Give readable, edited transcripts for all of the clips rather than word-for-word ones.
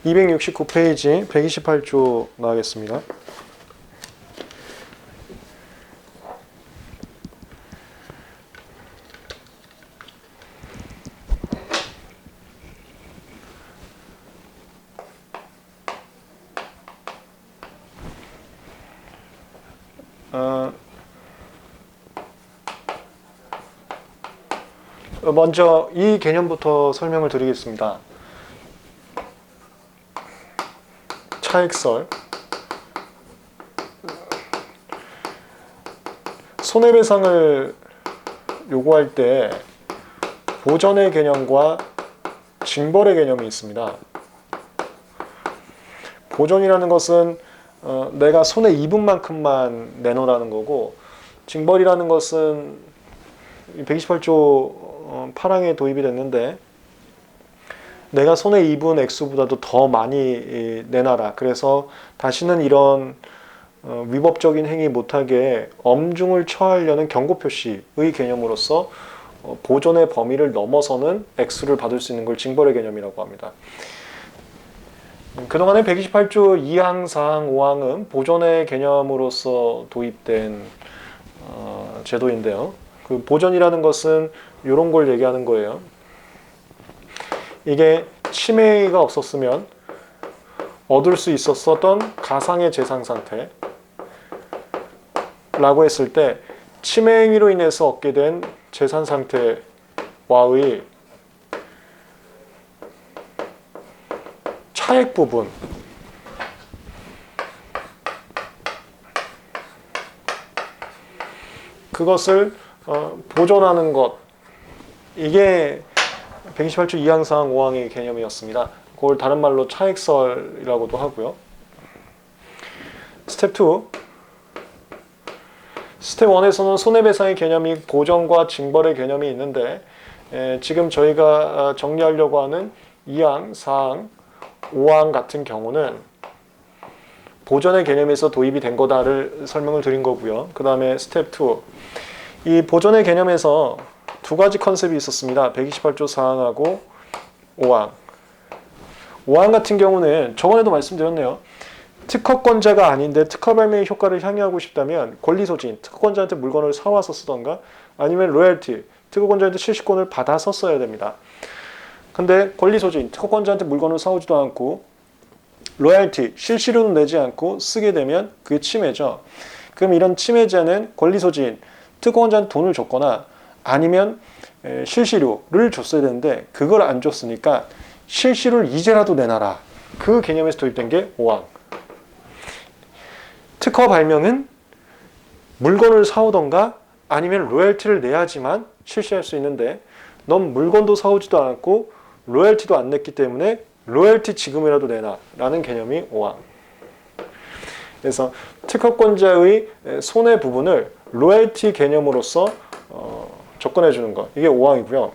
269페이지 128조 나가겠습니다. 먼저 이 개념부터 설명을 드리겠습니다. 차액설, 손해배상을 요구할 때 보전의 개념과 징벌의 개념이 있습니다. 보전이라는 것은 내가 손해 입은 만큼만 내놓으라는 거고, 징벌이라는 것은 128조 8항에 도입이 됐는데, 내가 손해 입은 액수보다도 더 많이 내놔라. 그래서 다시는 이런 위법적인 행위 못하게 엄중을 처하려는 경고 표시의 개념으로서 보전의 범위를 넘어서는 액수를 받을 수 있는 걸 징벌의 개념이라고 합니다. 그동안에 128조 2항, 4항, 5항은 보전의 개념으로서 도입된 제도인데요. 그 보전이라는 것은 이런 걸 얘기하는 거예요. 이게 침해가 없었으면 얻을 수 있었던 가상의 재산 상태라고 했을 때, 침해 행위로 인해서 얻게 된 재산 상태와의 차액 부분, 그것을 보존하는 것, 이게 128조 2항, 4항, 5항의 개념이었습니다. 그걸 다른 말로 차액설이라고도 하고요. 스텝 2. 스텝 1에서는 손해배상의 개념이 보전과 징벌의 개념이 있는데, 지금 저희가 정리하려고 하는 2항, 4항, 5항 같은 경우는 보전의 개념에서 도입이 된 거다를 설명을 드린 거고요. 그 다음에 스텝 2. 이 보전의 개념에서 두 가지 컨셉이 있었습니다. 128조 4항하고 5항. 5항 같은 경우는 저번에도 말씀드렸네요. 특허권자가 아닌데 특허 발매의 효과를 향유하고 싶다면 권리소진, 특허권자한테 물건을 사와서 쓰던가 아니면 로열티, 특허권자한테 실시권을 받아서 써야 됩니다. 근데 권리소진, 특허권자한테 물건을 사오지도 않고 로열티, 실시료는 내지 않고 쓰게 되면 그게 침해죠. 그럼 이런 침해자는 권리소진, 특허권자한테 돈을 줬거나 아니면 실시료를 줬어야 되는데 그걸 안 줬으니까 실시료를 이제라도 내놔라. 그 개념에서 도입된 게 5항. 특허 발명은 물건을 사오던가 아니면 로열티를 내야지만 실시할 수 있는데, 넌 물건도 사오지도 않았고 로열티도 안 냈기 때문에 로열티 지금이라도 내놔 라는 개념이 5항. 그래서 특허권자의 손해 부분을 로열티 개념으로서 접근해 주는 것, 이게 5항이고요.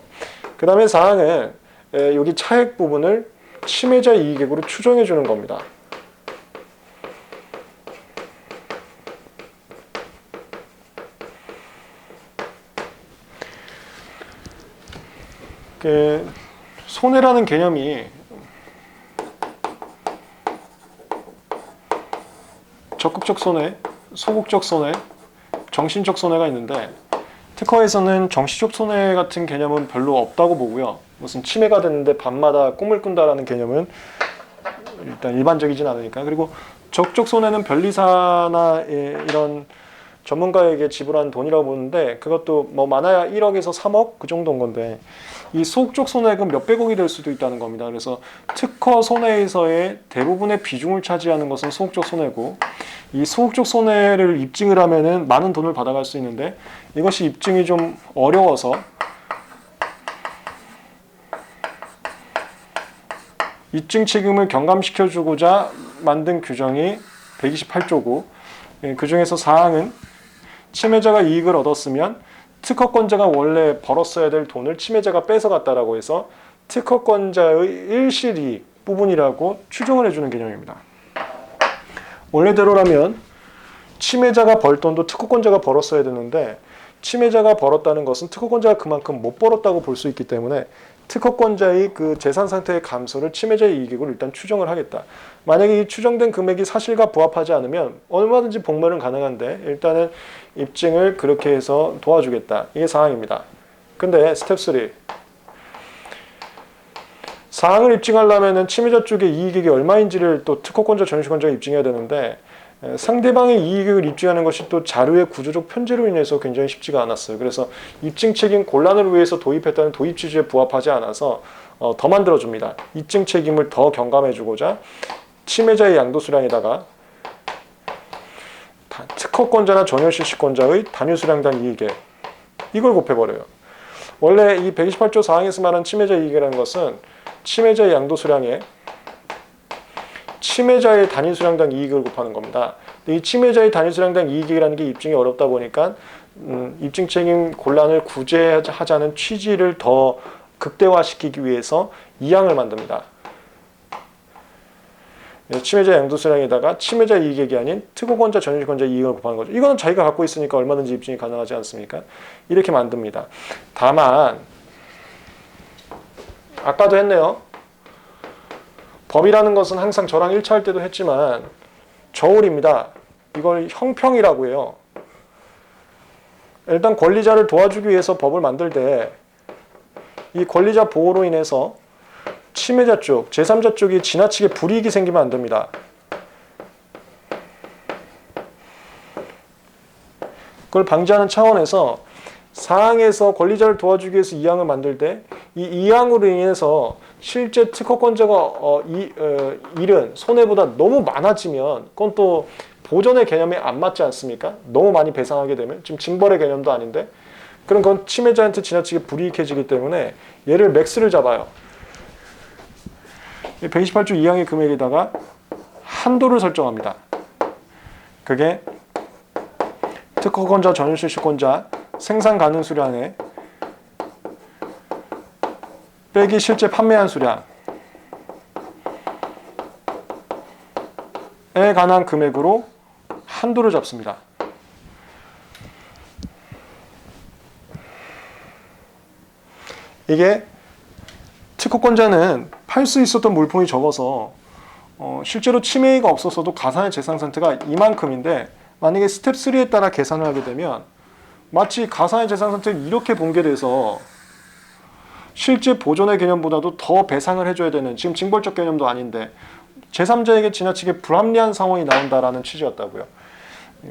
그 다음에 4항은 여기 차액 부분을 침해자 이익액으로 추정해 주는 겁니다. 손해라는 개념이 적극적 손해, 소극적 손해, 정신적 손해가 있는데, 특허에서는 정신적 손해 같은 개념은 별로 없다고 보고요. 무슨 침해가 됐는데 밤마다 꿈을 꾼다라는 개념은 일단 일반적이진 않으니까. 그리고 적극적 손해는 변리사나 이런 전문가에게 지불한 돈이라고 보는데, 그것도 뭐 많아야 1억에서 3억 그 정도인 건데, 이 소극적 손해액은 몇백억이 될 수도 있다는 겁니다. 그래서 특허 손해에서의 대부분의 비중을 차지하는 것은 소극적 손해고, 이 소극적 손해를 입증을 하면은 많은 돈을 받아갈 수 있는데, 이것이 입증이 좀 어려워서 입증 책임을 경감시켜주고자 만든 규정이 128조고, 그 중에서 4항은 침해자가 이익을 얻었으면 특허권자가 원래 벌었어야 될 돈을 침해자가 뺏어갔다라고 해서 특허권자의 일실이익 부분이라고 추정을 해주는 개념입니다. 원래대로라면 침해자가 벌 돈도 특허권자가 벌었어야 되는데, 침해자가 벌었다는 것은 특허권자가 그만큼 못 벌었다고 볼 수 있기 때문에 특허권자의 그 재산 상태의 감소를 침해자의 이익으로 일단 추정을 하겠다. 만약에 이 추정된 금액이 사실과 부합하지 않으면 얼마든지 복면은 가능한데 일단은 입증을 그렇게 해서 도와주겠다. 이게 사항입니다. 근데 스텝 3. 사항을 입증하려면 침해자 쪽의 이익액이 얼마인지를 또 특허권자, 전유권자가 입증해야 되는데 상대방의 이익을 입증하는 것이 또 자료의 구조적 편제로 인해서 굉장히 쉽지가 않았어요. 그래서 입증 책임 곤란을 위해서 도입했다는 도입 취지에 부합하지 않아서 더 만들어줍니다. 입증 책임을 더 경감해주고자 침해자의 양도수량에다가 특허권자나 전유실시권자의 단위수량당 이익액 이걸 곱해버려요. 원래 이 128조 사항에서 말하는 침해자 이익이라는 것은 침해자의 양도수량에 침해자의 단위수량당 이익을 곱하는 겁니다. 이 침해자의 단위수량당 이익이라는 게 입증이 어렵다 보니까 입증 책임 곤란을 구제하자는 취지를 더 극대화시키기 위해서 이항을 만듭니다. 침해자 양도수량에다가 침해자 이익액이 아닌 특허권자, 전유권자 이익을 곱하는 거죠. 이거는 자기가 갖고 있으니까 얼마든지 입증이 가능하지 않습니까? 이렇게 만듭니다. 다만 아까도 했네요. 법이라는 것은 항상 저랑 1차 할 때도 했지만 저울입니다. 이걸 형평이라고 해요. 일단 권리자를 도와주기 위해서 법을 만들 때 이 권리자 보호로 인해서 침해자 쪽, 제3자 쪽이 지나치게 불이익이 생기면 안 됩니다. 그걸 방지하는 차원에서 사항에서 권리자를 도와주기 위해서 이항을 만들 때 이 이항으로 인해서 실제 특허권자가 잃은 손해보다 너무 많아지면 그건 또 보전의 개념에 안 맞지 않습니까? 너무 많이 배상하게 되면 지금 징벌의 개념도 아닌데 그럼 그건 침해자한테 지나치게 불이익해지기 때문에 얘를 맥스를 잡아요. 128조 2항의 금액에다가 한도를 설정합니다. 그게 특허권자, 전유실시권자 생산 가능 수량에 빼기 실제 판매한 수량에 관한 금액으로 한도를 잡습니다. 이게 특허권자는 팔 수 있었던 물품이 적어서 실제로 침해가 없었어도 가산의 재산 상태가 이만큼인데 만약에 스텝 3에 따라 계산을 하게 되면 마치 가산의 재산 상태를 이렇게 분괴돼서 실제 보존의 개념보다도 더 배상을 해줘야 되는 지금 징벌적 개념도 아닌데 제3자에게 지나치게 불합리한 상황이 나온다라는 취지였다고요.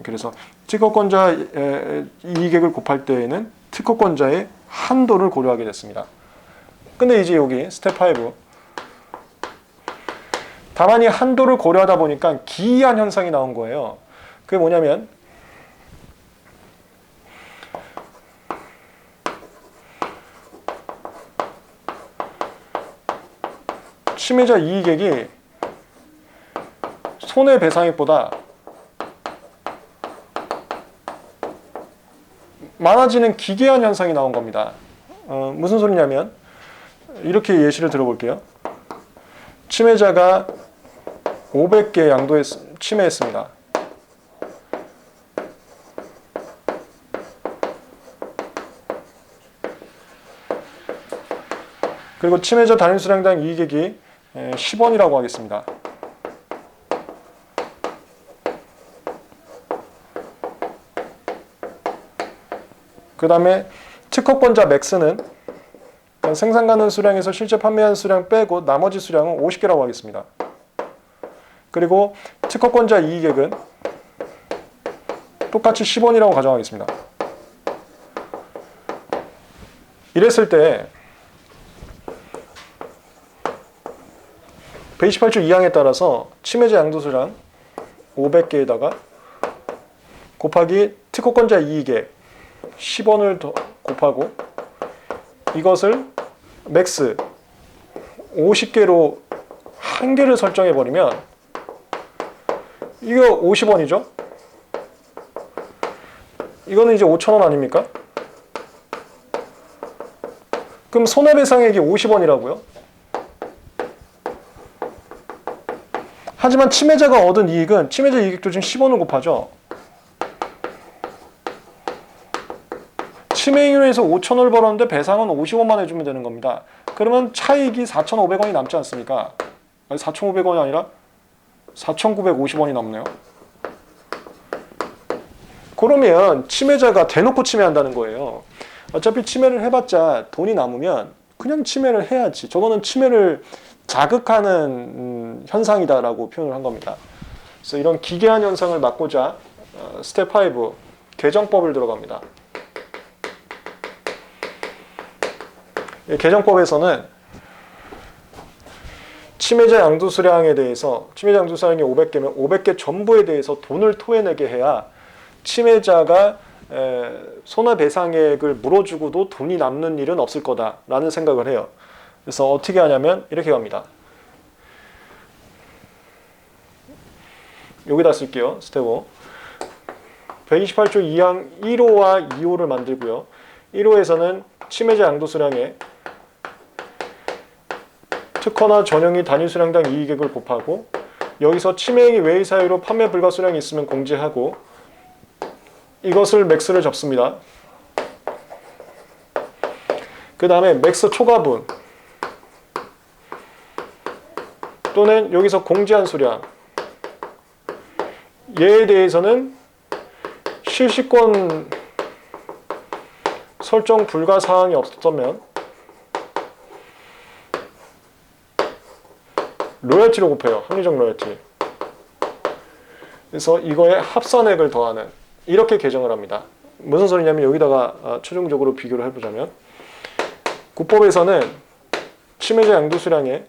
그래서 특허권자 이익액을 곱할 때에는 특허권자의 한도를 고려하게 됐습니다. 근데 이제 여기 스텝 5 다만 이 한도를 고려하다 보니까 기이한 현상이 나온 거예요. 그게 뭐냐면 침해자 이익액이 손해배상액보다 많아지는 기괴한 현상이 나온 겁니다. 무슨 소리냐면 이렇게 예시를 들어볼게요. 침해자가 500개 침해했습니다. 그리고 침해자 단위수량당 이익액이 10원이라고 하겠습니다. 그 다음에 특허권자 맥스는 생산 가능 수량에서 실제 판매한 수량 빼고 나머지 수량은 50개라고 하겠습니다. 그리고 특허권자 이익액은 똑같이 10원이라고 가정하겠습니다. 이랬을 때 128조 2항에 따라서 침해자 양도수량 500개에다가 곱하기 특허권자 이익액 10원을 더 곱하고 이것을 맥스 50개로 한 개를 설정해 버리면 이거 50원이죠? 이거는 이제 5,000원 아닙니까? 그럼 손해배상액이 50원이라고요? 하지만 침해자가 얻은 이익은 침해자 이익도 지금 10원을 곱하죠. 침해인으로 해서 5,000원을 벌었는데 배상은 50원만 해주면 되는 겁니다. 그러면 차익이 4,500원이 남지 않습니까? 아니, 4,500원이 아니라 4,950원이 남네요. 그러면 침해자가 대놓고 침해한다는 거예요. 어차피 침해를 해봤자 돈이 남으면 그냥 침해를 해야지. 저거는 침해를 자극하는 현상이다라고 표현을 한 겁니다. 그래서 이런 기괴한 현상을 막고자 스텝 5, 개정법을 들어갑니다. 개정법에서는 침해자 양도수량에 대해서, 침해자 양도수량이 500개면 500개 전부에 대해서 돈을 토해내게 해야 침해자가 손해배상액을 물어주고도 돈이 남는 일은 없을 거다라는 생각을 해요. 그래서 어떻게 하냐면 이렇게 갑니다. 여기다 쓸게요. 스텝 5. 128조 2항 1호와 2호를 만들고요. 1호에서는 침해자 양도수량에 특허나 전용이 단위 수량당 이익액을 곱하고, 여기서 침해액이 외의 사유로 판매 불가 수량이 있으면 공제하고, 이것을 맥스를 접습니다. 그 다음에 맥스 초과분 또는 여기서 공제한 수량, 얘에 대해서는 실시권 설정 불가 사항이 없었다면 로열티로 곱해요. 합리적 로열티. 그래서 이거에 합산액을 더하는, 이렇게 개정을 합니다. 무슨 소리냐면 여기다가 최종적으로 비교를 해보자면, 국법에서는 침해자 양도수량에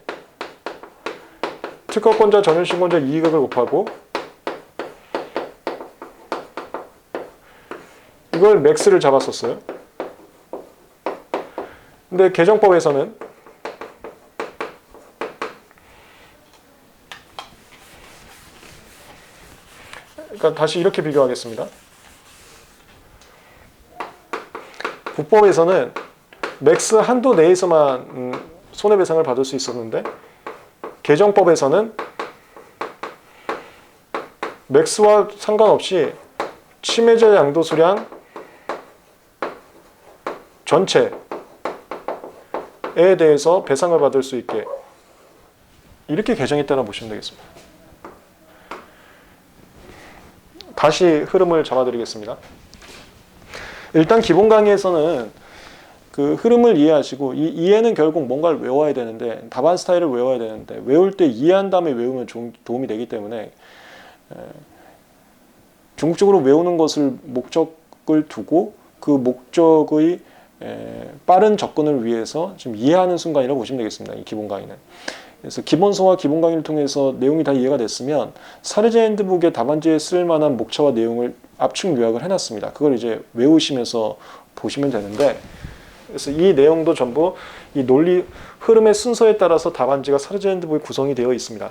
특허권자 전용신고자 이익액을 곱하고 이걸 맥스를 잡았었어요. 근데 개정법에서는 그러니까 다시 이렇게 비교하겠습니다. 국법에서는 맥스 한도 내에서만 손해배상을 받을 수 있었는데, 개정법에서는 맥스와 상관없이 침해자 양도수량 전체에 대해서 배상을 받을 수 있게 이렇게 개정했다고 보시면 되겠습니다. 다시 흐름을 잡아드리겠습니다. 일단 기본 강의에서는 그 흐름을 이해하시고, 이 이해는 결국 뭔가를 외워야 되는데, 답안 스타일을 외워야 되는데, 외울 때 이해한 다음에 외우면 도움이 되기 때문에 중국적으로 외우는 것을 목적을 두고 그 목적의 빠른 접근을 위해서 지금 이해하는 순간이라고 보시면 되겠습니다. 이 기본 강의는. 그래서 기본서와 기본 강의를 통해서 내용이 다 이해가 됐으면 사례자 핸드북의 답안지에 쓸 만한 목차와 내용을 압축 요약을 해놨습니다. 그걸 이제 외우시면서 보시면 되는데, 그래서 이 내용도 전부 이 논리 흐름의 순서에 따라서 답안지가 사례자 핸드북에 구성이 되어 있습니다.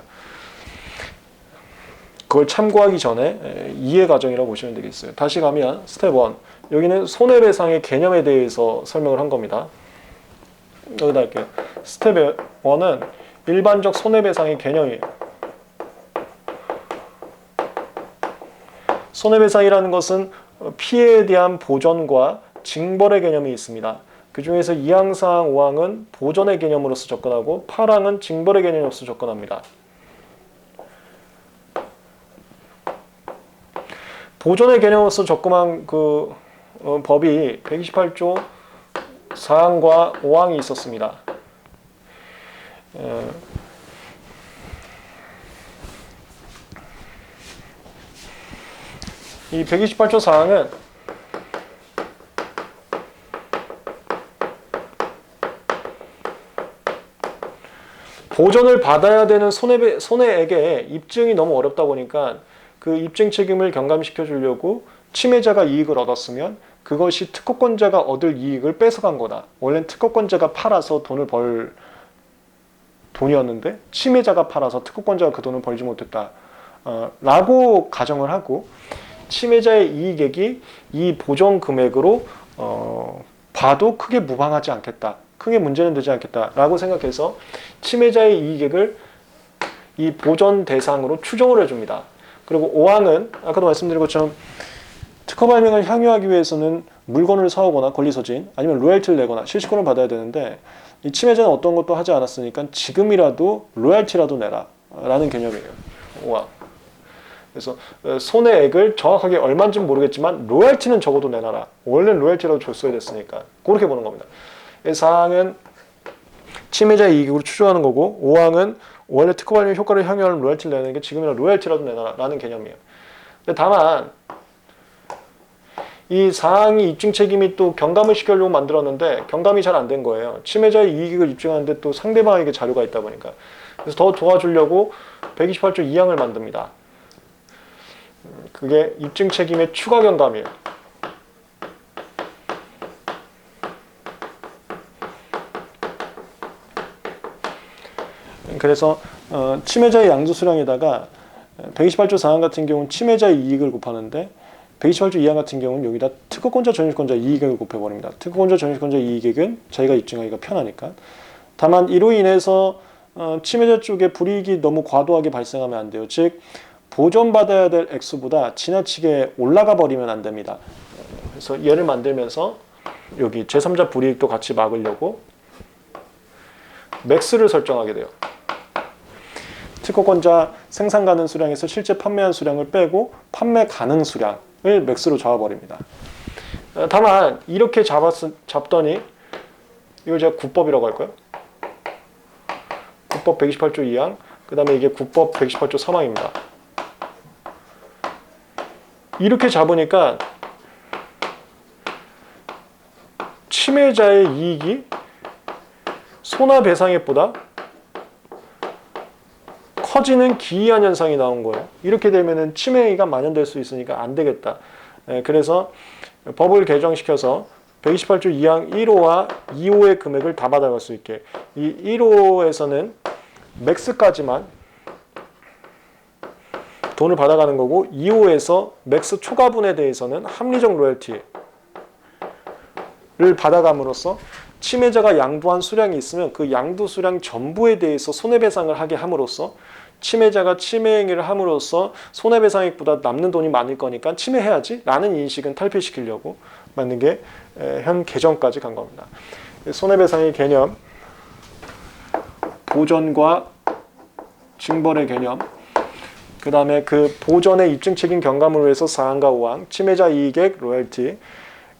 그걸 참고하기 전에 이해 과정이라고 보시면 되겠어요. 다시 가면 스텝 1, 여기는 손해배상의 개념에 대해서 설명을 한 겁니다. 여기다 할게요. 스텝 1은 일반적 손해배상의 개념이에요. 손해배상이라는 것은 피해에 대한 보전과 징벌의 개념이 있습니다. 그 중에서 2항, 4항, 5항은 보전의 개념으로서 접근하고 8항은 징벌의 개념으로서 접근합니다. 보전의 개념으로서 접근한 그 법이 128조 4항과 5항이 있었습니다. 이 128조 4항은 보전을 받아야 되는 손해액의 입증이 너무 어렵다 보니까 그 입증 책임을 경감시켜 주려고 침해자가 이익을 얻었으면 그것이 특허권자가 얻을 이익을 뺏어간 거다. 원래는 특허권자가 팔아서 돈을 벌 돈이었는데 침해자가 팔아서 특허권자가 그 돈을 벌지 못했다. 라고 가정을 하고 침해자의 이익액이 이 보전 금액으로 봐도 크게 무방하지 않겠다. 크게 문제는 되지 않겠다. 라고 생각해서 침해자의 이익액을 이 보전 대상으로 추정을 해줍니다. 그리고 5항은 아까도 말씀드린 것처럼 특허 발명을 향유하기 위해서는 물건을 사오거나 권리소진 아니면 로열티를 내거나 실시권을 받아야 되는데 이 침해자는 어떤 것도 하지 않았으니까 지금이라도 로열티라도 내라 라는 개념이에요. 와. 그래서 손해액을 정확하게 얼마인지는 모르겠지만 로열티는 적어도 내놔라. 원래는 로열티라도 줬어야 됐으니까 그렇게 보는 겁니다. 4항은 침해자의 이익으로 추정하는 거고 5항은 원래 특허 발명 효과를 향유하는 로열티를 내는 게 지금이라 로열티라도 내놔라 라는 개념이에요. 근데 다만 이 4항이 입증 책임이 또 경감을 시키려고 만들었는데 경감이 잘 안 된 거예요. 침해자의 이익을 입증하는데 또 상대방에게 자료가 있다 보니까. 그래서 더 도와주려고 128조 2항을 만듭니다. 그게 입증 책임의 추가 경감이에요. 그래서 침해자의 양도 수량에다가 128조 4항 같은 경우는 침해자의 이익을 곱하는데 128조 2항 같은 경우는 여기다 특허권자 전유권자 이익액을 곱해버립니다. 특허권자 전유권자 이익액은 자기가 입증하기가 편하니까. 다만 이로 인해서 침해자 쪽에 불이익이 너무 과도하게 발생하면 안 돼요. 즉 보존받아야 될 액수보다 지나치게 올라가 버리면 안 됩니다. 그래서 얘를 만들면서 여기 제3자 불이익도 같이 막으려고 맥스를 설정하게 돼요. 특허권자 생산 가능 수량에서 실제 판매한 수량을 빼고 판매 가능 수량을 맥스로 잡아버립니다. 다만 이렇게 잡더니 이걸 제가 구법이라고 할까요? 구법 128조 2항 그 다음에 이게 구법 128조 3항입니다. 이렇게 잡으니까 침해자의 이익이 손해배상액보다 커지는 기이한 현상이 나온 거예요. 이렇게 되면은 침해가 만연될 수 있으니까 안 되겠다. 그래서 법을 개정시켜서 128조 2항 1호와 2호의 금액을 다 받아갈 수 있게 이 1호에서는 맥스까지만 돈을 받아가는 거고 2호에서 맥스 초과분에 대해서는 합리적 로열티를 받아감으로써 침해자가 양도한 수량이 있으면 그 양도 수량 전부에 대해서 손해배상을 하게 함으로써 침해자가 침해행위를 함으로써 손해배상액보다 남는 돈이 많을 거니까 침해해야지 라는 인식은 탈피시키려고 만든 게 현 개정까지 간 겁니다. 손해배상의 개념, 보전과 징벌의 개념, 그 다음에 그 보전의 입증 책임 경감으로 해서 4항과 5항, 침해자 이익액, 로열티.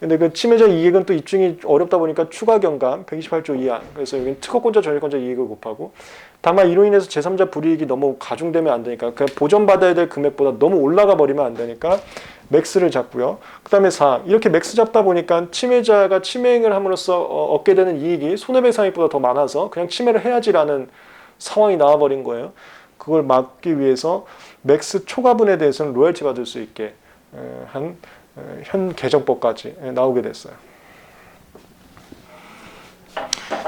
근데 그 침해자 이익은 또 입증이 어렵다 보니까 추가 경감 128조 2항. 그래서 여기는 특허권자 전유권자 이익을 곱하고 다만 이로 인해서 제3자 불이익이 너무 가중되면 안 되니까 그 보전받아야 될 금액보다 너무 올라가 버리면 안 되니까 맥스를 잡고요. 그 다음에 4항. 이렇게 맥스 잡다 보니까 침해자가 침해행위를 함으로써 얻게 되는 이익이 손해배상액보다 더 많아서 그냥 침해를 해야지라는 상황이 나와버린 거예요. 그걸 막기 위해서 맥스 초과분에 대해서는 로열티 받을 수 있게 한 현 개정법까지 나오게 됐어요.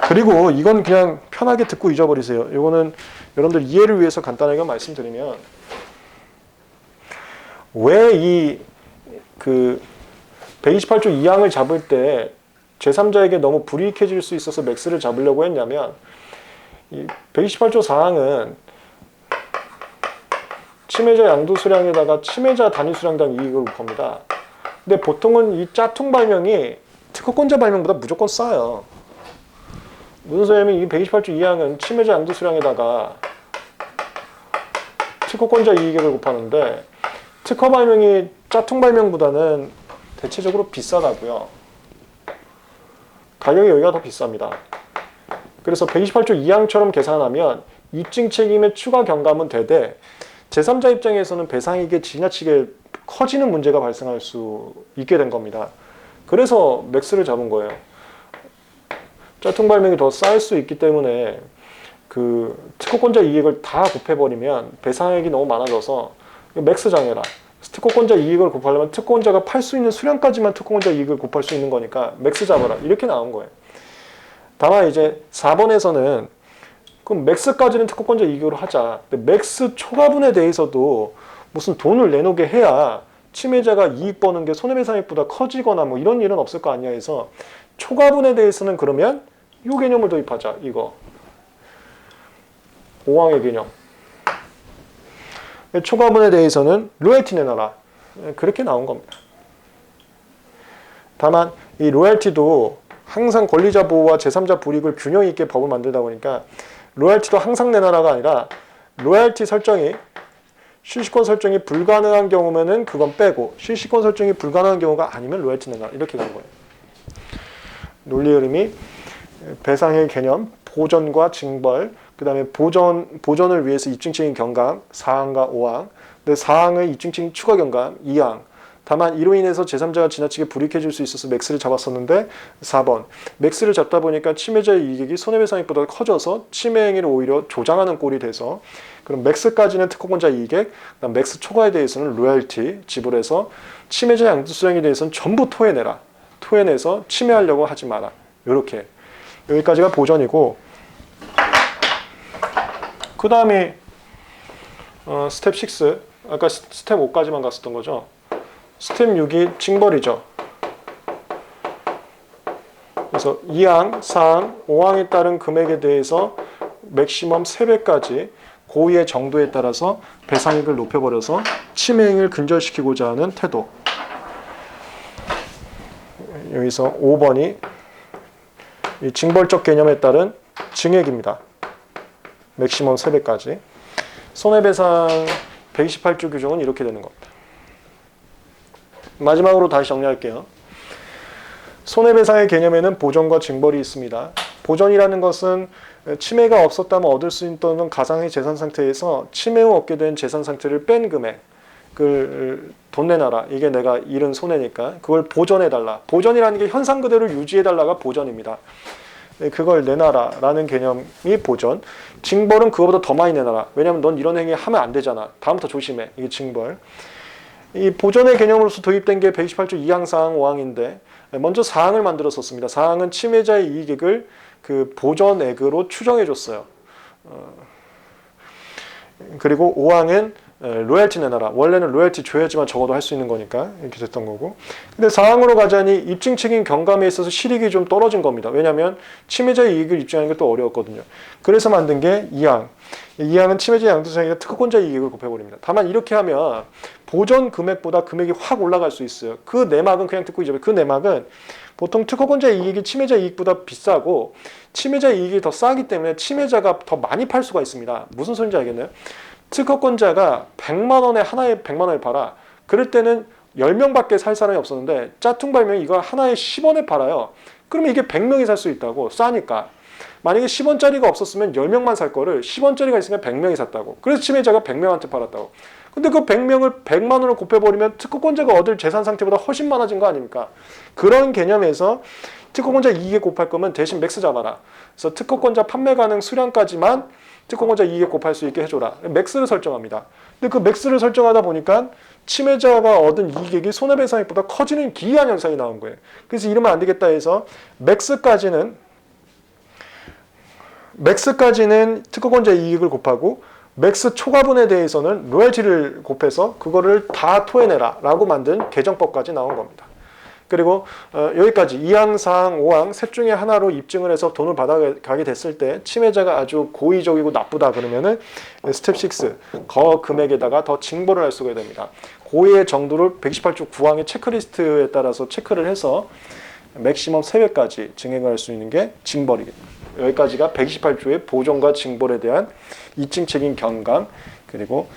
그리고 이건 그냥 편하게 듣고 잊어버리세요. 이거는 여러분들 이해를 위해서 간단하게 말씀드리면 왜 이 그 128조 2항을 잡을 때 제3자에게 너무 불이익해질 수 있어서 맥스를 잡으려고 했냐면 이 128조 4항은 침해자 양도 수량에다가 침해자 단위 수량당 이익을 곱합니다. 근데 보통은 이 짝퉁 발명이 특허권자 발명보다 무조건 싸요. 무슨 소리냐면 이 128조 2항은 침해자 양도 수량에다가 특허권자 이익액을 곱하는데 특허 발명이 짝퉁 발명보다는 대체적으로 비싸다고요. 가격이 여기가 더 비쌉니다. 그래서 128조 2항처럼 계산하면 입증 책임의 추가 경감은 되되 제3자 입장에서는 배상이익이 지나치게 커지는 문제가 발생할 수 있게 된 겁니다. 그래서 맥스를 잡은 거예요. 짝퉁 발명이 더 쌓일 수 있기 때문에 그 특허권자 이익을 다 곱해버리면 배상액이 너무 많아져서 맥스 정해라. 특허권자 이익을 곱하려면 특허권자가 팔 수 있는 수량까지만 특허권자 이익을 곱할 수 있는 거니까 맥스 잡아라. 이렇게 나온 거예요. 다만 이제 4번에서는 그럼 맥스까지는 특허권자 이익으로 하자. 근데 맥스 초과분에 대해서도 무슨 돈을 내놓게 해야 침해자가 이익 버는 게 손해배상액보다 커지거나 뭐 이런 일은 없을 거 아니야 해서 초과분에 대해서는 그러면 이 개념을 도입하자. 이거 5항의 개념. 초과분에 대해서는 로열티 내놔라. 그렇게 나온 겁니다. 다만 이 로열티도 항상 권리자 보호와 제3자 불이익을 균형 있게 법을 만들다 보니까 로얄티도 항상 내놔라가 아니라 로얄티 설정이 실시권 설정이 불가능한 경우면은 그건 빼고 실시권 설정이 불가능한 경우가 아니면 로얄티 내놔라 이렇게 가는 거예요. 논리 흐름이 배상의 개념, 보전과 징벌, 그 다음에 보전을 위해서 입증책임 경감 4항과 5항, 근데 4항의 입증책임 추가 경감 2항. 다만 이로 인해서 제3자가 지나치게 불이익해질 수 있어서 맥스를 잡았었는데 4번 맥스를 잡다 보니까 침해자의 이익이 손해배상액보다 커져서 침해 행위를 오히려 조장하는 꼴이 돼서 그럼 맥스까지는 특허권자 이익액, 그다음 맥스 초과에 대해서는 로열티 지불해서 침해자 양도수량에 대해서는 전부 토해내라. 토해내서 침해하려고 하지 마라. 이렇게 여기까지가 보전이고 그 다음이 스텝 6 아까 스텝 5까지만 갔었던 거죠. 스텝 6이 징벌이죠. 그래서 2항, 4항, 5항에 따른 금액에 대해서 맥시멈 3배까지 고의의 정도에 따라서 배상액을 높여버려서 침해행위를 근절시키고자 하는 태도. 여기서 5번이 이 징벌적 개념에 따른 증액입니다. 맥시멈 3배까지. 손해배상 128조 규정은 이렇게 되는 겁니다. 마지막으로 다시 정리할게요. 손해배상의 개념에는 보전과 징벌이 있습니다. 보전이라는 것은 침해가 없었다면 얻을 수 있던 가상의 재산 상태에서 침해 후 얻게 된 재산 상태를 뺀 금액을 돈 내놔라. 이게 내가 잃은 손해니까 그걸 보전해달라. 보전이라는 게 현상 그대로 유지해달라가 보전입니다. 그걸 내놔라 라는 개념이 보전. 징벌은 그거보다 더 많이 내놔라. 왜냐하면 넌 이런 행위 하면 안 되잖아. 다음부터 조심해. 이게 징벌. 이 보전의 개념으로서 도입된 게 128조 2항, 4항, 5항인데 먼저 4항을 만들었었습니다. 4항은 침해자의 이익액을 그 보전액으로 추정해 줬어요. 그리고 5항은 로열티 내놔라. 원래는 로열티 줘야지만 적어도 할 수 있는 거니까 이렇게 됐던 거고. 근데 4항으로 가자니 입증 책임 경감에 있어서 실익이 좀 떨어진 겁니다. 왜냐하면 침해자의 이익을 입증하는 게 또 어려웠거든요. 그래서 만든 게 2항. 2항은 침해자 양도상액과 특허권자 이익을 곱해버립니다. 다만 이렇게 하면 보전 금액보다 금액이 확 올라갈 수 있어요. 그 내막은 그냥 듣고 잊어버려요. 그 내막은 보통 특허권자 이익이 침해자 이익보다 비싸고 침해자 이익이 더 싸기 때문에 침해자가 더 많이 팔 수가 있습니다. 무슨 소리인지 알겠나요? 특허권자가 100만 원에 하나에 100만 원에 팔아. 그럴 때는 10명밖에 살 사람이 없었는데 짜퉁발명이 이거 하나에 10원에 팔아요. 그러면 이게 100명이 살 수 있다고. 싸니까. 만약에 10원짜리가 없었으면 10명만 살 거를 10원짜리가 있으니까 100명이 샀다고. 그래서 침해자가 100명한테 팔았다고. 근데 그 100명을 100만 원을 곱해버리면 특허권자가 얻을 재산 상태보다 훨씬 많아진 거 아닙니까? 그런 개념에서 특허권자 이익에 곱할 거면 대신 맥스 잡아라. 그래서 특허권자 판매 가능 수량까지만 특허권자 이익에 곱할 수 있게 해줘라. 맥스를 설정합니다. 근데 그 맥스를 설정하다 보니까 침해자가 얻은 이익액이 손해배상액보다 커지는 기이한 현상이 나온 거예요. 그래서 이러면 안 되겠다 해서 맥스까지는 특허권자 이익을 곱하고 맥스 초과분에 대해서는 로열티를 곱해서 그거를 다 토해내라 라고 만든 개정법까지 나온 겁니다. 그리고 여기까지 2항, 4항, 5항 셋 중에 하나로 입증을 해서 돈을 받아가게 됐을 때 침해자가 아주 고의적이고 나쁘다 그러면은 스텝 6 거 금액에다가 더 징벌을 할 수가 됩니다. 고의의 정도를 128조 9항의 체크리스트에 따라서 체크를 해서 맥시멈 3배까지 증액을 할 수 있는 게 징벌이겠다. 여기까지가 128조의 보전과 징벌에 대한 입증 책임 경감 그리고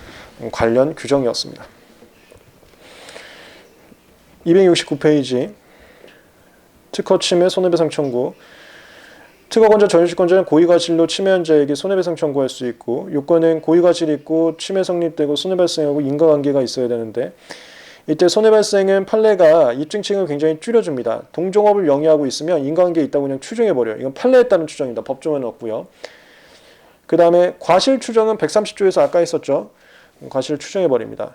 관련 규정이었습니다. 269페이지 특허 침해 손해배상 청구. 특허권자 전유주권자는 고의과실로 침해한 자에게 손해배상 청구할 수 있고 요건은 고의과실이 있고 침해 성립되고 손해발생하고 인과관계가 있어야 되는데 이때 손해발생은 판례가 입증 책임을 굉장히 줄여줍니다. 동종업을 영위하고 있으면 인과관계 있다고 그냥 추정해버려요. 이건 판례에 따른 추정입니다. 법조문은 없고요. 그 다음에 과실 추정은 130조에서 아까 했었죠. 과실을 추정해버립니다.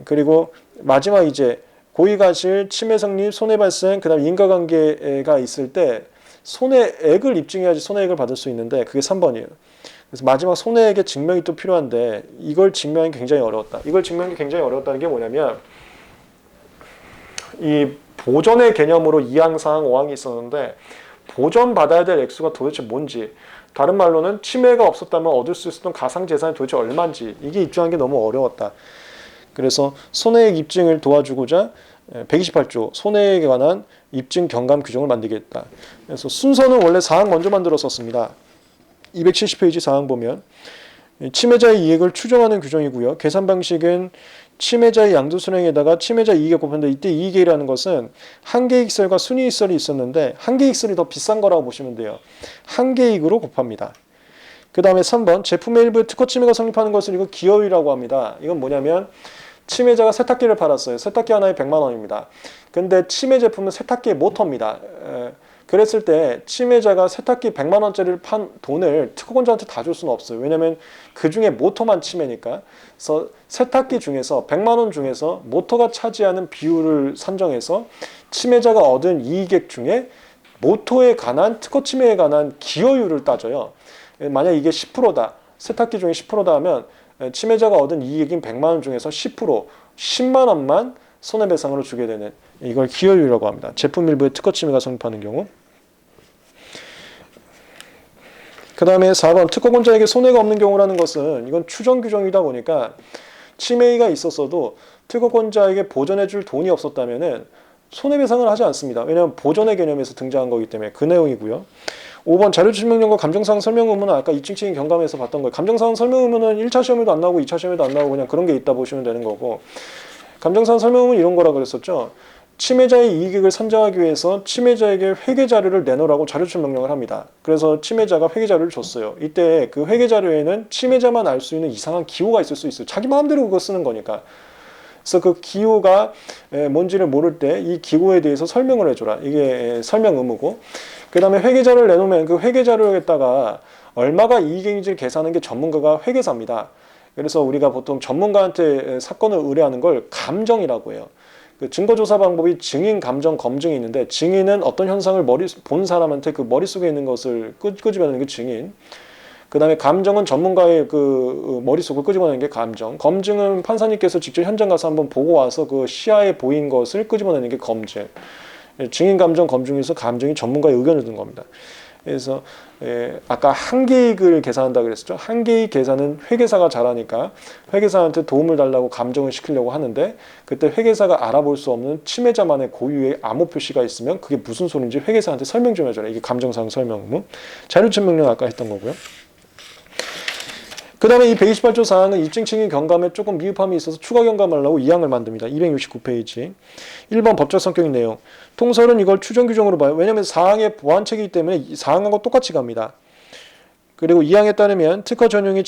그리고 마지막 이제 고의과실, 침해 성립, 손해발생, 그 다음에 인과관계가 있을 때 손해액을 입증해야지 손해액을 받을 수 있는데 그게 3번이에요. 그래서 마지막 손해액의 증명이 또 필요한데 이걸 증명하기 굉장히 어려웠다. 이걸 증명하기 굉장히 어려웠다는 게 뭐냐면 이 보전의 개념으로 2항, 4항, 5항이 있었는데 보전받아야 될 액수가 도대체 뭔지 다른 말로는 침해가 없었다면 얻을 수 있었던 가상재산이 도대체 얼마인지 이게 입증하는 게 너무 어려웠다. 그래서 손해액 입증을 도와주고자 128조 손해에 관한 입증 경감 규정을 만들겠다. 그래서 순서는 원래 사항 먼저 만들었었습니다. 270페이지 사항 보면 침해자의 이익을 추정하는 규정이고요. 계산 방식은 침해자의 양도순행에다가 침해자 이익에 곱한다. 이때 이익이라는 것은 한계익설과 순이익설이 있었는데 한계익설이 더 비싼 거라고 보시면 돼요. 한계익으로 곱합니다. 그 다음에 3번 제품의 일부에 특허 침해가 성립하는 것을 이거 기여율이라고 합니다. 이건 뭐냐면 침해자가 세탁기를 팔았어요. 세탁기 하나에 100만 원입니다. 근데 침해 제품은 세탁기의 모터입니다. 그랬을 때 침해자가 세탁기 100만 원짜리를 판 돈을 특허권자한테 다 줄 수는 없어요. 왜냐하면 그 중에 모터만 침해니까. 그래서 세탁기 중에서 100만 원 중에서 모터가 차지하는 비율을 산정해서 침해자가 얻은 이익액 중에 모터에 관한 특허 침해에 관한 기여율을 따져요. 만약 이게 10%다. 세탁기 중에 10%다 하면 침해자가 얻은 이익인 100만 원 중에서 10%, 10만 원만 손해배상으로 주게 되는 이걸 기여율이라고 합니다. 제품 일부에 특허 침해가 성립하는 경우. 그 다음에 4번 특허권자에게 손해가 없는 경우라는 것은 이건 추정 규정이다 보니까 침해가 있었어도 특허권자에게 보전해줄 돈이 없었다면은 손해배상을 하지 않습니다. 왜냐하면 보전의 개념에서 등장한 거기 때문에 그 내용이고요. 5번 자료출명령과 감정사항 설명 의무는 아까 이층치기 경감에서 봤던 거예요. 감정사항 설명 의무는 1차 시험에도 안 나오고 2차 시험에도 안 나오고 그냥 그런 게 있다 보시면 되는 거고, 감정사항 설명 의무는 이런 거라 그랬었죠. 침해자의 이익을 산정하기 위해서 침해자에게 회계자료를 내놓으라고 자료출명령을 합니다. 그래서 침해자가 회계자료를 줬어요. 이때 그 회계자료에는 침해자만 알 수 있는 이상한 기호가 있을 수 있어요. 자기 마음대로 그거 쓰는 거니까. 그래서 그 기호가 뭔지를 모를 때 이 기호에 대해서 설명을 해줘라. 이게 설명 의무고, 그 다음에 회계자료를 내놓으면 그 회계자료에다가 얼마가 이익인지를 계산하는 게 전문가가 회계사입니다. 그래서 우리가 보통 전문가한테 사건을 의뢰하는 걸 감정이라고 해요. 그 증거조사 방법이 증인, 감정, 검증이 있는데 증인은 어떤 현상을 본 사람한테 그 머릿속에 있는 것을 끄집어내는 게 증인. 그 다음에 감정은 전문가의 그 머릿속을 끄집어내는 게 감정. 검증은 판사님께서 직접 현장 가서 한번 보고 와서 그 시야에 보인 것을 끄집어내는 게 검증. 증인, 감정, 검증에서 감정이 전문가의 의견을 든 겁니다. 그래서 아까 한계익을 계산한다 그랬었죠. 한계익 계산은 회계사가 잘하니까 회계사한테 도움을 달라고 감정을 시키려고 하는데, 그때 회계사가 알아볼 수 없는 침해자만의 고유의 암호 표시가 있으면 그게 무슨 소리인지 회계사한테 설명 좀 해줘라. 이게 감정사항 설명 의무. 자료출명령 아까 했던 거고요. 그 다음에 이 128조 사항은 입증 측인 경감에 조금 미흡함이 있어서 추가 경감하려고 2항을 만듭니다. 269페이지. 1번 법적 성격인 내용. 통설은 이걸 추정 규정으로 봐요. 왜냐하면 사항의 보완책이기 때문에 사항하고 똑같이 갑니다. 그리고 2항에 따르면 특허 전용인은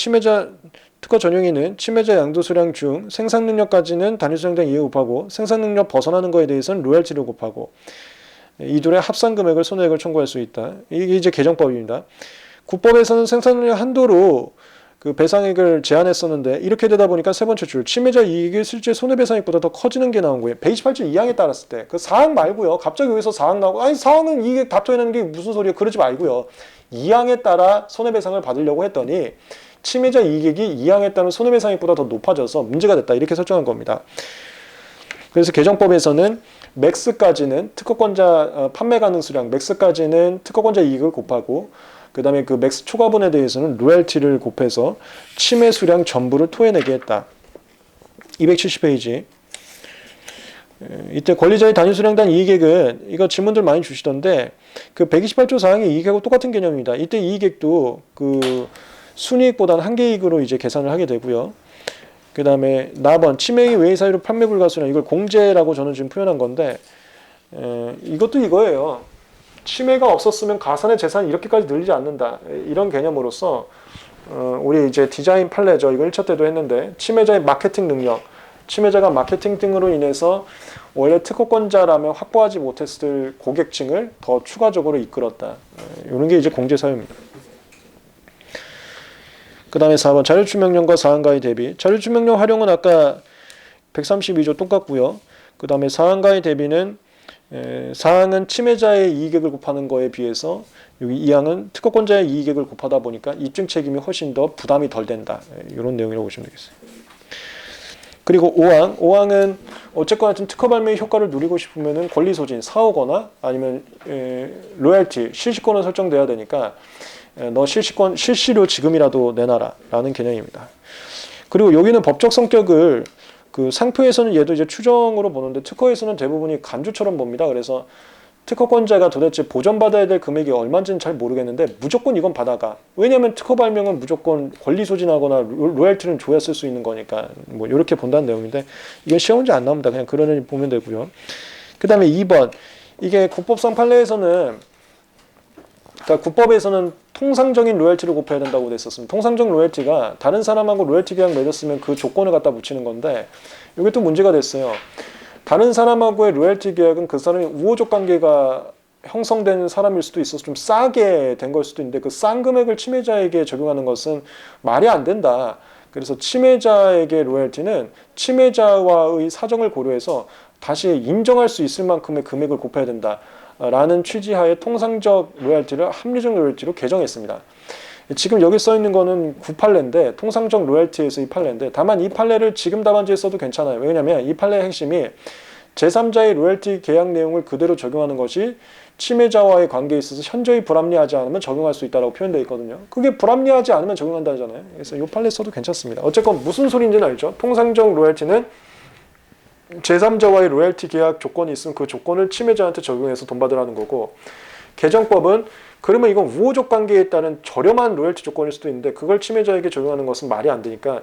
침해자 양도수량 중 생산 능력까지는 단위수량당 2에 곱하고 생산 능력 벗어나는 거에 대해서는 로열티를 곱하고 이 둘의 합산 금액을 손해액을 청구할 수 있다. 이게 이제 개정법입니다. 국법에서는 생산 능력 한도로 그 배상액을 제한했었는데 이렇게 되다 보니까 세 번째 줄 침해자 이익이 실제 손해배상액보다 더 커지는 게 나온 거예요. 128조 2항에 따랐을 때 그 사항 말고요. 갑자기 여기서 사항 나오고 아니 사항은 이익 답토해내는 게 무슨 소리야, 그러지 말고요. 2항에 따라 손해배상을 받으려고 했더니 침해자 이익이 2항에 따른 손해배상액보다 더 높아져서 문제가 됐다, 이렇게 설정한 겁니다. 그래서 개정법에서는 맥스까지는 특허권자 판매 가능 수량, 맥스까지는 특허권자 이익을 곱하고 그 다음에 그 맥스 초과분에 대해서는 로열티를 곱해서 침해 수량 전부를 토해내게 했다. 270페이지. 이때 권리자의 단위 수량당 이익액은 이거 질문들 많이 주시던데 그 128조 사항의 이익액하고 똑같은 개념입니다. 이때 이익액도 그 순이익보다는 한계이익으로 이제 계산을 하게 되고요. 그 다음에 나번 침해액이 외의 사유로 판매 불가수량, 이걸 공제라고 저는 지금 표현한 건데 이것도 이거예요. 침해가 없었으면 가산의 재산이 이렇게까지 늘리지 않는다. 이런 개념으로서 우리 이제 디자인 판례죠. 이거 1차 때도 했는데 침해자의 마케팅 능력, 침해자가 마케팅 등으로 인해서 원래 특허권자라면 확보하지 못했을 고객층을 더 추가적으로 이끌었다. 이런 게 이제 공제 사유입니다. 그 다음에 4번 자료출명령과 사항가의 대비. 자료출명령 활용은 아까 132조 똑같고요. 그 다음에 사항가의 대비는 사항은 침해자의 이익액을 곱하는 거에 비해서 여기 2항은 특허권자의 이익액을 곱하다 보니까 입증 책임이 훨씬 더 부담이 덜 된다. 이런 내용이라고 보시면 되겠어요. 그리고 5항은 어쨌거나 하여튼 특허 발매의 효과를 누리고 싶으면 권리 소진, 사오거나 아니면 로열티, 실시권을 설정돼야 되니까 너 실시료 지금이라도 내놔라 라는 개념입니다. 그리고 여기는 법적 성격을 그 상표에서는 얘도 이제 추정으로 보는데 특허에서는 대부분이 간주처럼 봅니다. 그래서 특허권자가 도대체 보전받아야 될 금액이 얼마인지는 잘 모르겠는데 무조건 이건 받아가. 왜냐하면 특허 발명은 무조건 권리 소진하거나 로열티는 줘야 쓸 수 있는 거니까 뭐 이렇게 본다는 내용인데 이건 시험 문제 안 나옵니다. 그냥 그러니 보면 되고요. 그 다음에 2번 이게 국법상 판례에서는 그러니까 국법에서는 통상적인 로열티를 곱해야 된다고 돼 있었습니다. 통상적 로열티가 다른 사람하고 로열티 계약 맺었으면 그 조건을 갖다 붙이는 건데 이게 또 문제가 됐어요. 다른 사람하고의 로열티 계약은 그 사람이 우호적 관계가 형성된 사람일 수도 있어서 좀 싸게 된 걸 수도 있는데 그 싼 금액을 침해자에게 적용하는 것은 말이 안 된다. 그래서 침해자에게 로열티는 침해자와의 사정을 고려해서 다시 인정할 수 있을 만큼의 금액을 곱해야 된다. 라는 취지하에 통상적 로열티를 합리적 로열티로 개정했습니다. 지금 여기 써 있는 거는 9판례인데 통상적 로열티에서 이 판례인데 다만 이 판례를 지금 답안지에 써도 괜찮아요. 왜냐하면 이 판례의 핵심이 제3자의 로열티 계약 내용을 그대로 적용하는 것이 침해자와의 관계에 있어서 현저히 불합리하지 않으면 적용할 수 있다고 표현되어 있거든요. 그게 불합리하지 않으면 적용한다잖아요. 그래서 이 판례 써도 괜찮습니다. 어쨌건 무슨 소리인지는 알죠. 통상적 로열티는 제3자와의 로열티 계약 조건이 있으면 그 조건을 침해자한테 적용해서 돈 받으라는 거고 개정법은 그러면 이건 우호적 관계에 따른 저렴한 로열티 조건일 수도 있는데 그걸 침해자에게 적용하는 것은 말이 안 되니까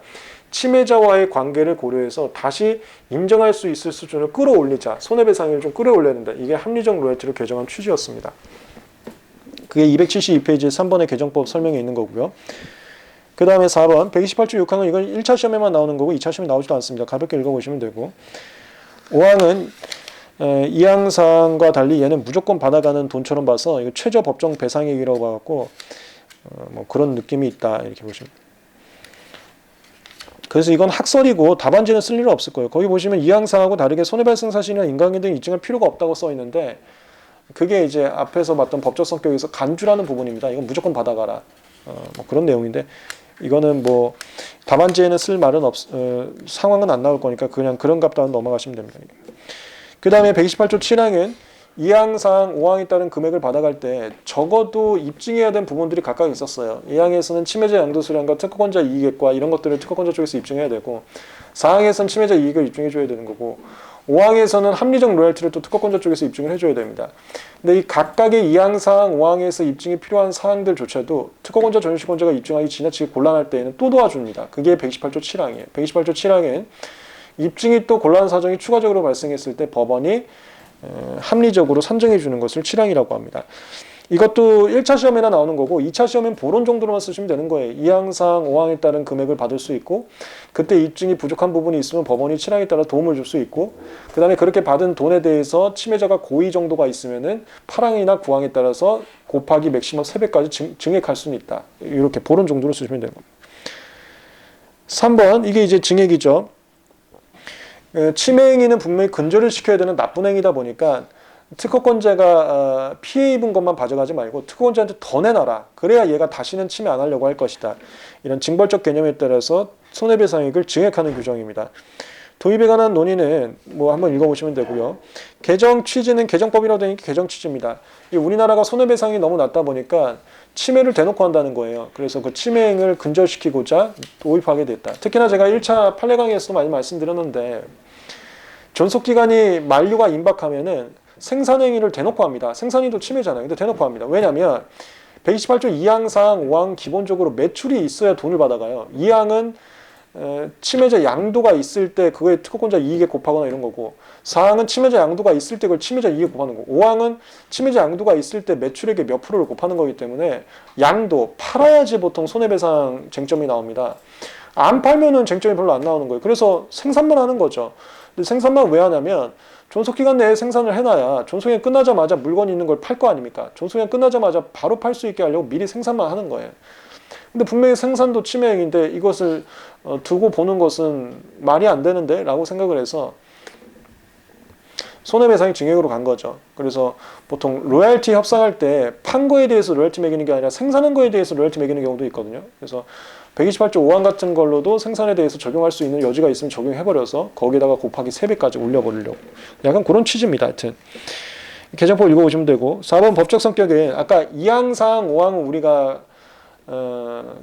침해자와의 관계를 고려해서 다시 인정할 수 있을 수준을 끌어올리자. 손해배상을 좀 끌어올려야 된다. 이게 합리적 로열티를 개정한 취지였습니다. 그게 272페이지 3번의 개정법 설명에 있는 거고요. 그 다음에 4번 128조 6항은 이건 1차 시험에만 나오는 거고 2차 시험에 나오지도 않습니다. 가볍게 읽어보시면 되고 5항은 2항사항과 달리 얘는 무조건 받아가는 돈처럼 봐서 이거 최저 법정 배상액이라고 봐갖고 뭐 그런 느낌이 있다 이렇게 보시면. 그래서 이건 학설이고 답안지는 쓸 일은 없을 거예요. 거기 보시면 2항사하고 다르게 손해발생 사실이나 인과관계 등 입증할 필요가 없다고 써 있는데 그게 이제 앞에서 봤던 법적 성격에서 간주라는 부분입니다. 이건 무조건 받아가라. 뭐 그런 내용인데 이거는 뭐 답안지에는 쓸 말은 상황은 안 나올 거니까 그냥 그런 값다운 넘어가시면 됩니다. 그 다음에 128조 7항은 2항사항 5항에 따른 금액을 받아갈 때 적어도 입증해야 된 부분들이 각각 있었어요. 2항에서는 침해자 양도수량과 특허권자 이익액과 이런 것들을 특허권자 쪽에서 입증해야 되고 4항에서는 침해자 이익을 입증해줘야 되는 거고 5항에서는 합리적 로열티를 또 특허권자 쪽에서 입증을 해줘야 됩니다. 근데 이 각각의 2항사항, 5항에서 입증이 필요한 사항들조차도 특허권자, 전유시권자가 입증하기 지나치게 곤란할 때에는 또 도와줍니다. 그게 128조 7항이에요. 128조 7항엔 입증이 또 곤란한 사정이 추가적으로 발생했을 때 법원이 합리적으로 산정해 주는 것을 7항이라고 합니다. 이것도 1차 시험에나 나오는 거고 2차 시험엔 보론 정도로만 쓰시면 되는 거예요. 2항사항, 5항에 따른 금액을 받을 수 있고 그때 입증이 부족한 부분이 있으면 법원이 7항에 따라 도움을 줄 수 있고 그 다음에 그렇게 받은 돈에 대해서 침해자가 고의 정도가 있으면은 8항이나 9항에 따라서 곱하기 맥시멈 3배까지 증액할 수는 있다. 이렇게 보론 정도로 쓰시면 되는 겁니다. 3번 이게 이제 증액이죠. 침해 행위는 분명히 근절을 시켜야 되는 나쁜 행위다 보니까 특허권자가 피해 입은 것만 가져가지 말고 특허권자한테 더 내놔라. 그래야 얘가 다시는 침해 안 하려고 할 것이다. 이런 징벌적 개념에 따라서 손해배상액을 증액하는 규정입니다. 도입에 관한 논의는 뭐 한번 읽어보시면 되고요. 개정 취지는 개정법이라고 되니까 개정 취지입니다. 우리나라가 손해배상이 너무 낮다 보니까 침해를 대놓고 한다는 거예요. 그래서 그 침해행을 근절시키고자 도입하게 됐다. 특히나 제가 1차 판례 강의에서도 많이 말씀드렸는데 존속기간이 만료가 임박하면은 생산행위를 대놓고 합니다. 생산행위도 침해잖아요. 근데 대놓고 합니다. 왜냐하면 128조 2항사항 5항 기본적으로 매출이 있어야 돈을 받아가요. 2항은 침해자 양도가 있을 때 그거에 특허권자 이익에 곱하거나 이런 거고 4항은 침해자 양도가 있을 때 그걸 침해자 이익에 곱하는 거고 5항은 침해자 양도가 있을 때 매출액의 몇 프로를 곱하는 거기 때문에 양도 팔아야지 보통 손해배상 쟁점이 나옵니다. 안 팔면은 쟁점이 별로 안 나오는 거예요. 그래서 생산만 하는 거죠. 근데 생산만 왜 하냐면 존속기간 내에 생산을 해놔야 존속기간 끝나자마자 물건이 있는 걸 팔 거 아닙니까? 존속기간 끝나자마자 바로 팔 수 있게 하려고 미리 생산만 하는 거예요. 근데 분명히 생산도 침해행위인데 이것을 두고 보는 것은 말이 안 되는데 라고 생각을 해서 손해배상이 증액으로 간 거죠. 그래서 보통 로열티 협상할 때 판 거에 대해서 로열티 매기는 게 아니라 생산한 거에 대해서 로열티 매기는 경우도 있거든요. 그래서 128조 5항 같은 걸로도 생산에 대해서 적용할 수 있는 여지가 있으면 적용해버려서 거기에다가 곱하기 3배까지 올려버리려고. 약간 그런 취지입니다. 하여튼 개정법 읽어보시면 되고 4번 법적 성격은 아까 2항사항 5항은 우리가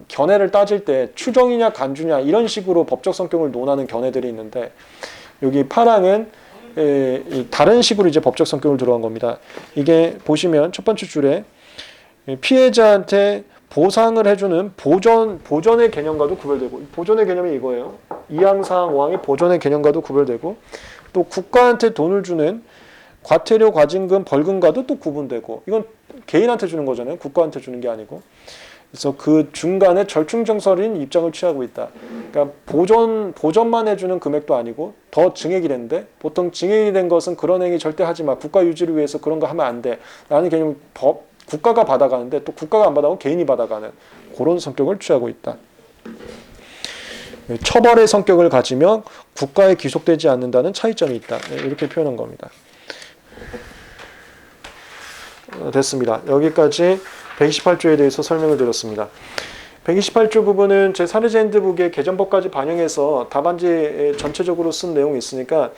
견해를 따질 때 추정이냐 간주냐 이런 식으로 법적 성격을 논하는 견해들이 있는데 여기 파랑은 다른 식으로 이제 법적 성격을 들어간 겁니다. 이게 보시면 첫 번째 줄에 피해자한테 보상을 해주는 보전의 개념과도 구별되고, 보전의 개념이 이거예요. 이항사항 5항이 보전의 개념과도 구별되고, 또 국가한테 돈을 주는 과태료, 과징금, 벌금과도 또 구분되고, 이건 개인한테 주는 거잖아요. 국가한테 주는 게 아니고. 그래서 그 중간에 절충정설인 입장을 취하고 있다. 그러니까 보전만 해주는 금액도 아니고 더 증액이 됐는데, 보통 증액이 된 것은 그런 행위 절대 하지 마. 국가 유지를 위해서 그런 거 하면 안 돼. 라는 개념, 국가가 받아가는데 또 국가가 안 받아가고 개인이 받아가는 그런 성격을 취하고 있다. 처벌의 성격을 가지며 국가에 귀속되지 않는다는 차이점이 있다. 이렇게 표현한 겁니다. 됐습니다. 여기까지 128조에 대해서 설명을 드렸습니다. 128조 부분은 제 사례제 핸드북의 개정법까지 반영해서 답안지에 전체적으로 쓴 내용이 있으니까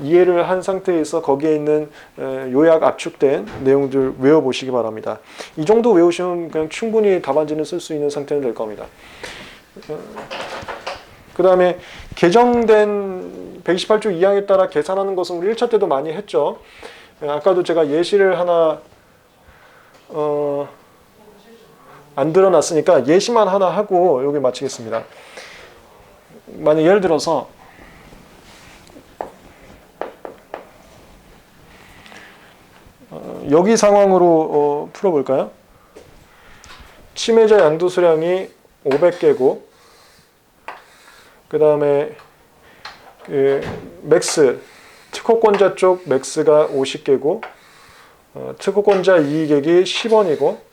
이해를 한 상태에서 거기에 있는 요약 압축된 내용들 외워보시기 바랍니다. 이 정도 외우시면 그냥 충분히 답안지는 쓸 수 있는 상태는 될 겁니다. 그 다음에 개정된 128조 2항에 따라 계산하는 것은 우리 1차 때도 많이 했죠. 아까도 제가 예시를 하나 안 들어놨으니까 예시만 하나 하고 여기 마치겠습니다. 만약 예를 들어서 여기 상황으로 풀어볼까요? 침해자 양도수량이 500개고 그 다음에 맥스 특허권자 쪽 맥스가 50개고 특허권자 이익액이 10원이고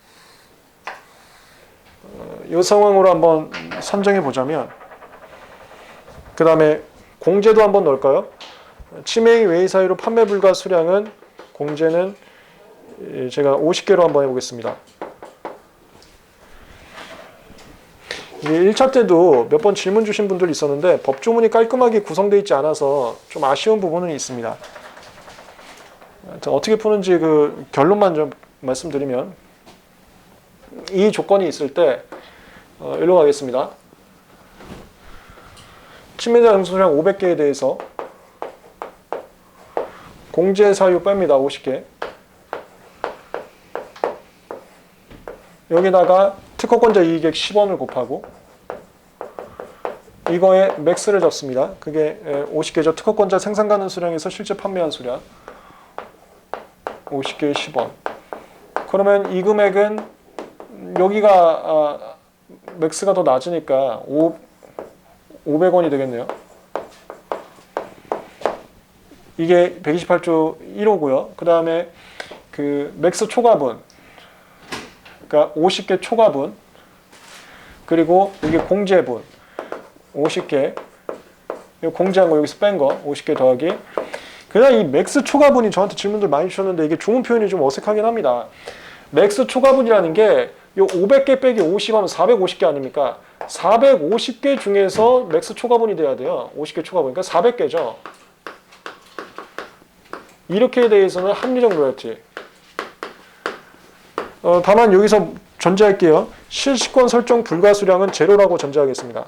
이 상황으로 한번 산정해 보자면 그 다음에 공제도 한번 넣을까요? 침해행 외의 사유로 판매 불가 수량은 공제는 제가 50개로 한번 해보겠습니다. 이게 1차 때도 몇 번 질문 주신 분들이 있었는데 법조문이 깔끔하게 구성되어 있지 않아서 좀 아쉬운 부분은 있습니다. 어떻게 푸는지 그 결론만 좀 말씀드리면 이 조건이 있을 때 일로 가겠습니다. 침해자 양도수량 500개에 대해서 공제 사유 뺍니다. 50개. 여기다가 특허권자 이익액 10원을 곱하고 이거에 맥스를 잡습니다. 그게 50개죠. 특허권자 생산 가능 수량에서 실제 판매한 수량 50개에 10원. 그러면 이 금액은 여기가 맥스가 더 낮으니까 500원이 되겠네요. 이게 128조 1호고요. 그 다음에 그 맥스 초과분, 그러니까 50개 초과분, 그리고 이게 공제분 50개, 공제한 거 여기서 뺀 거 50개 더하기. 그다음 이 맥스 초과분이 저한테 질문들 많이 주셨는데 이게 중문 표현이 좀 어색하긴 합니다. 맥스 초과분이라는 게 요 500개 빼기 50하면 450개 아닙니까? 450개 중에서 맥스 초과분이 돼야 돼요. 50개 초과분. 그러니까 400개죠. 이렇게에 대해서는 합리적 로열티. 다만 여기서 전제할게요. 실시권 설정 불가 수량은 제로라고 전제하겠습니다.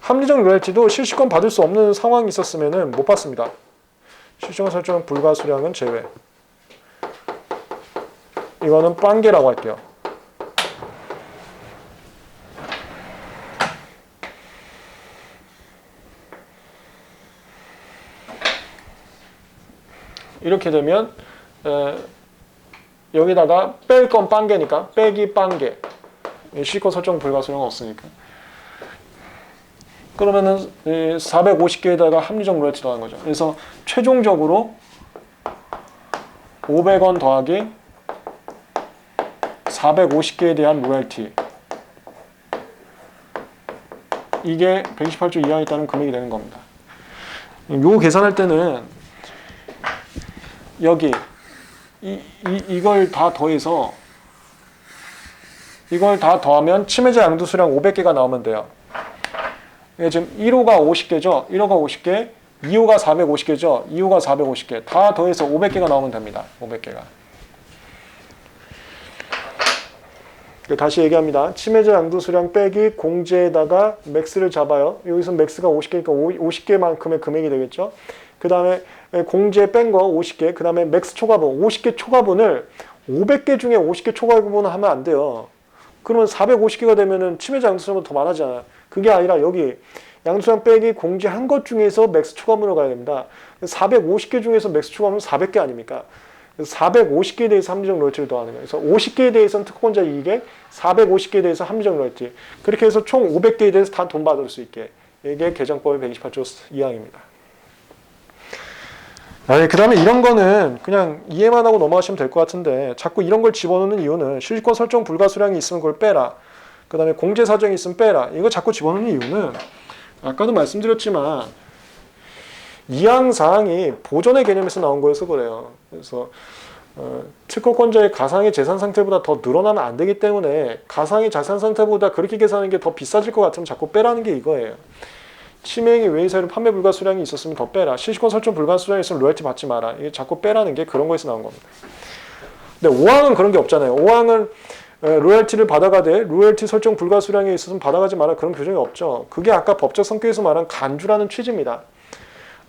합리적 로열티도 실시권 받을 수 없는 상황이 있었으면 못 받습니다. 실시권 설정 불가 수량은 제외. 이거는 빵개라고 할게요. 이렇게 되면 여기다가 뺄 건 빵개니까 빼기 빵개. 실시권 설정 불가 수량은 없으니까. 그러면은 450개에다가 합리적 로열티 더하는 거죠. 그래서 최종적으로 500원 더하기 450개에 대한 로열티. 이게 128조 이하에 따른 금액이 되는 겁니다. 요 계산할 때는 여기 이걸 다 더해서 이걸 다 더하면 침해자 양도수량 500개가 나오면 돼요. 지금 1호가 50개죠. 1호가 50개, 2호가 450개죠. 2호가 450개. 다 더해서 500개가 나오면 됩니다. 500개가. 다시 얘기합니다. 침해자 양도수량 빼기 공제에다가 맥스를 잡아요. 여기서 맥스가 50개니까 50개만큼의 금액이 되겠죠. 그 다음에 공제 뺀 거 50개, 그 다음에 맥스 초과분 50개 초과분을 500개 중에 50개 초과분을 하면 안 돼요. 그러면 450개가 되면은 침해자 양도수량보다 더 많아지잖아요. 그게 아니라 여기 양도수량 빼기 공제한 것 중에서 맥스 초과분으로 가야 됩니다. 450개 중에서 맥스 초과분은 400개 아닙니까? 450개에 대해서 합리적 로열티를 더하는 거예요. 그래서 50개에 대해서는 특허권자 이익에 450개에 대해서 합리적 로열티. 그렇게 해서 총 500개에 대해서 다 돈 받을 수 있게. 이게 개정법의 128조 2항입니다. 그 다음에 이런 거는 그냥 이해만 하고 넘어가시면 될 것 같은데 자꾸 이런 걸 집어넣는 이유는 실시권 설정 불가 수량이 있으면 그걸 빼라. 그 다음에 공제 사정이 있으면 빼라. 이거 자꾸 집어넣는 이유는 아까도 말씀드렸지만 이항 사항이 보존의 개념에서 나온 거여서 그래요. 그래서 특허권자의 가상의 재산 상태보다 더 늘어나면 안 되기 때문에 가상의 자산 상태보다 그렇게 계산하는 게 더 비싸질 것 같으면 자꾸 빼라는 게 이거예요. 침해행위 외의 사유로 판매 불가 수량이 있었으면 더 빼라. 실시권 설정 불가 수량이 있으면 로열티 받지 마라. 이게 자꾸 빼라는 게 그런 거에서 나온 겁니다. 근데 5항은 그런 게 없잖아요. 5항은 로열티를 받아가되 로열티 설정 불가 수량에 있어서는 받아가지 마라. 그런 규정이 없죠. 그게 아까 법적 성격에서 말한 간주라는 취지입니다.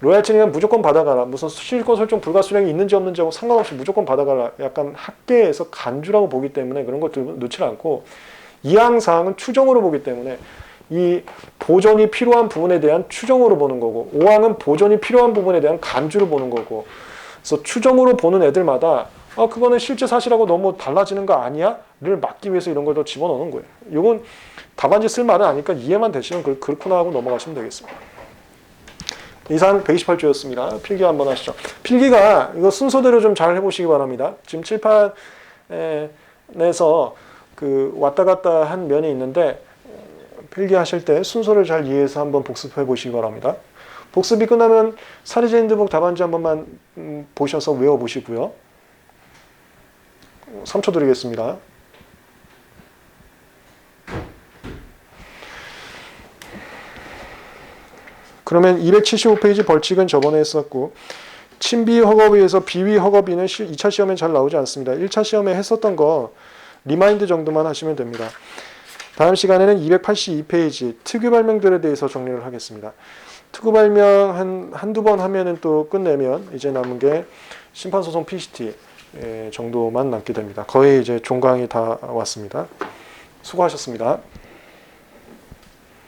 로열티는 무조건 받아가라. 무슨 실시권 설정 불가 수량이 있는지 없는지 하고 상관없이 무조건 받아가라. 약간 학계에서 간주라고 보기 때문에 그런 것들 넣지 않고 이항 사항은 추정으로 보기 때문에 이 보존이 필요한 부분에 대한 추정으로 보는 거고 5항은 보존이 필요한 부분에 대한 간주로 보는 거고 그래서 추정으로 보는 애들마다 그거는 실제 사실하고 너무 달라지는 거 아니야? 를 막기 위해서 이런 걸 더 집어넣는 거예요. 이건 답안지 쓸 말은 아니까 이해만 되시면 그렇구나 하고 넘어가시면 되겠습니다. 이상 128조였습니다. 필기 한번 하시죠. 필기가 이거 순서대로 좀 잘 해보시기 바랍니다. 지금 칠판에서 그 왔다 갔다 한 면이 있는데 필기하실 때 순서를 잘 이해해서 한번 복습해 보시기 바랍니다. 복습이 끝나면 사리제 핸드북 답안지 한 번만 보셔서 외워보시고요. 3초 드리겠습니다. 그러면 275페이지 벌칙은 저번에 했었고 친비 허겁위에서 비위 허겁위는 2차 시험에 잘 나오지 않습니다. 1차 시험에 했었던 거 리마인드 정도만 하시면 됩니다. 다음 시간에는 282페이지 특유 발명들에 대해서 정리를 하겠습니다. 특유 발명 한두 번 하면은 또 끝내면 이제 남은 게 심판소송 PCT 정도만 남게 됩니다. 거의 이제 종강이 다 왔습니다. 수고하셨습니다.